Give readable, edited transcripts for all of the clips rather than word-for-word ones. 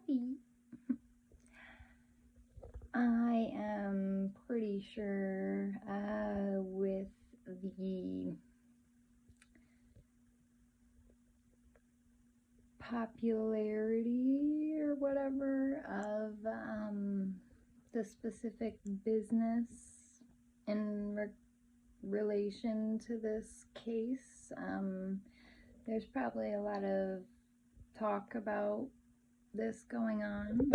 puppy. I am pretty sure with the popularity or whatever of the specific business in relation to this case, there's probably a lot of talk about this going on.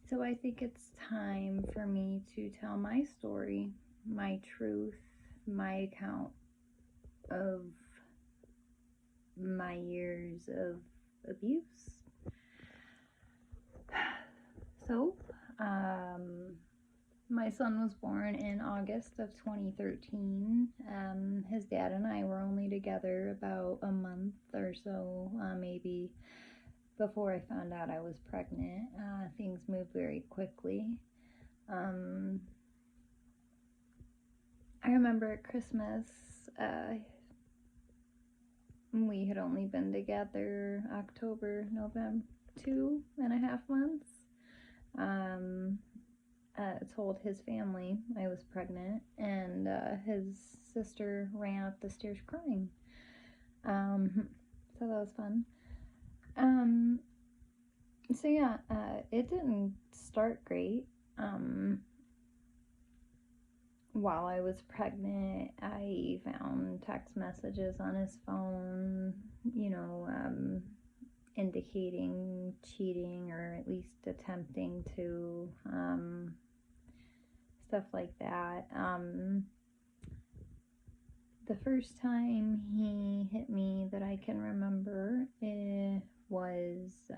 So I think it's time for me to tell my story, my truth, my account of my years of abuse. So, my son was born in August of 2013. His dad and I were only together about a month or so, maybe, before I found out I was pregnant. Things moved very quickly. I remember at Christmas, we had only been together October, November, 2.5 months. Told his family I was pregnant, and his sister ran up the stairs crying. So that was fun. So yeah, it didn't start great. While I was pregnant, I found text messages on his phone, indicating cheating, or at least attempting to, stuff like that. The first time he hit me that I can remember, it was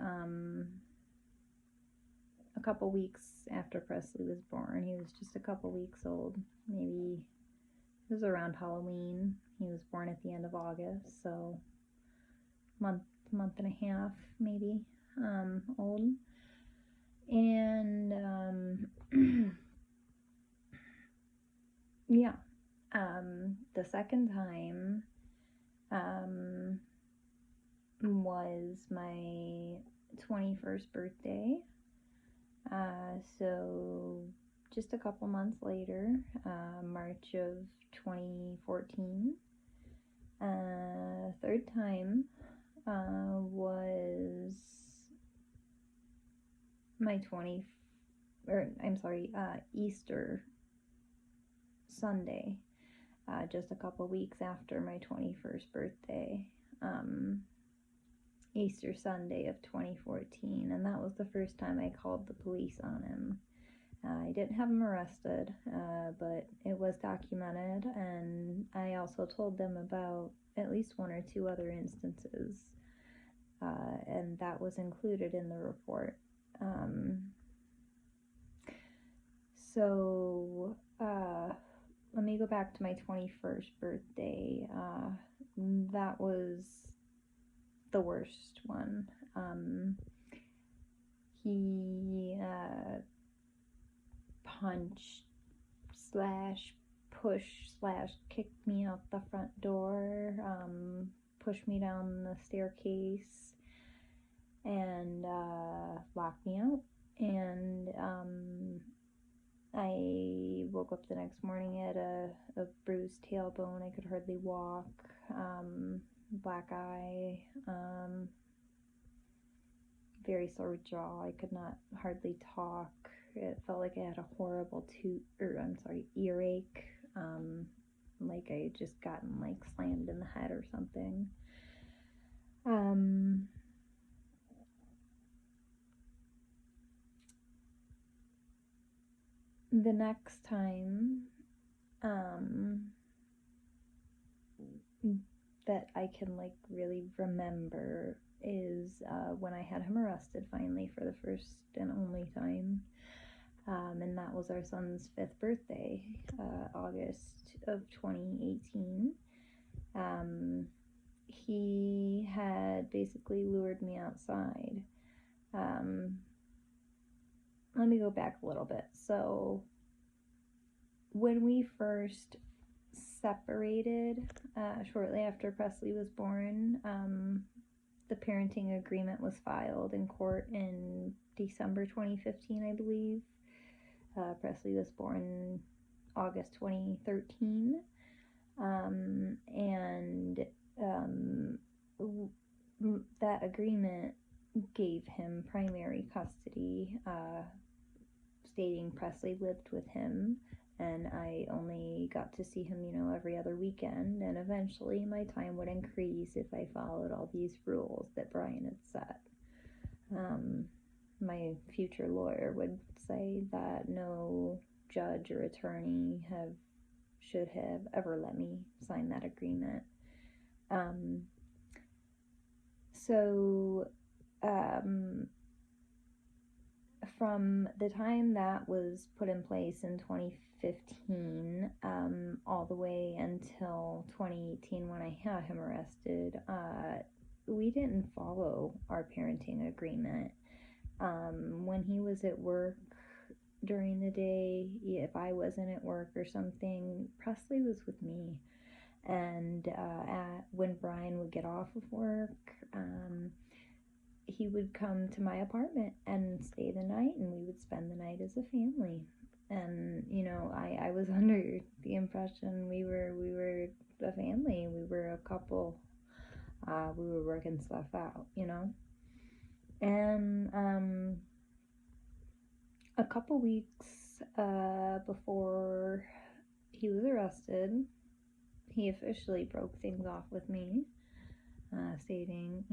a couple weeks after Presley was born. He was just a couple weeks old. Maybe it was around Halloween. He was born at the end of August, so month and a half maybe old. And yeah, the second time was my 21st birthday. So just a couple months later, March of 2014. Third time was my Easter Sunday, just a couple weeks after my 21st birthday, Easter Sunday of 2014, and that was the first time I called the police on him. I didn't have him arrested, but it was documented, and I also told them about at least one or two other instances, and that was included in the report. So let me go back to my 21st birthday. That was the worst one. He punched / kicked me out the front door, pushed me down the staircase, and locked me out. And I woke up the next morning at a bruised tailbone. I could hardly walk, black eye, very sore jaw. I could not hardly talk. It felt like I had a horrible earache, like I had just gotten slammed in the head or something. The next time that I can really remember is when I had him arrested finally for the first and only time, and that was our son's 5th birthday, August of 2018. He had basically lured me outside. Let me go back a little bit. So when we first separated, shortly after Presley was born, the parenting agreement was filed in court in December 2015, I believe. Presley was born August 2013. That agreement gave him primary custody, stating Presley lived with him, and I only got to see him, every other weekend, and eventually my time would increase if I followed all these rules that Brian had set. My future lawyer would say that no judge or attorney should have ever let me sign that agreement. From the time that was put in place in 2015, all the way until 2018 when I had him arrested, we didn't follow our parenting agreement. When he was at work during the day, if I wasn't at work or something, Presley was with me. And when Brian would get off of work, he would come to my apartment and stay the night, and we would spend the night as a family. And I was under the impression we were a family, we were a couple, we were working stuff out, and a couple weeks before he was arrested, he officially broke things off with me, stating,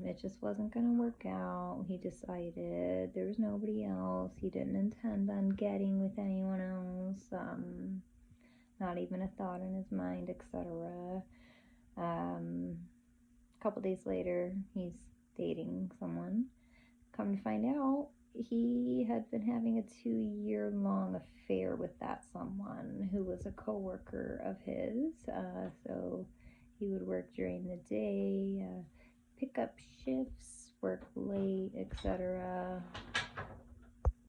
it just wasn't going to work out. He decided there was nobody else. He didn't intend on getting with anyone else. Not even a thought in his mind, etc. A couple days later, he's dating someone. Come to find out, he had been having a 2-year-long affair with that someone who was a co-worker of his. So he would work during the day, pick up shifts, work late, etc.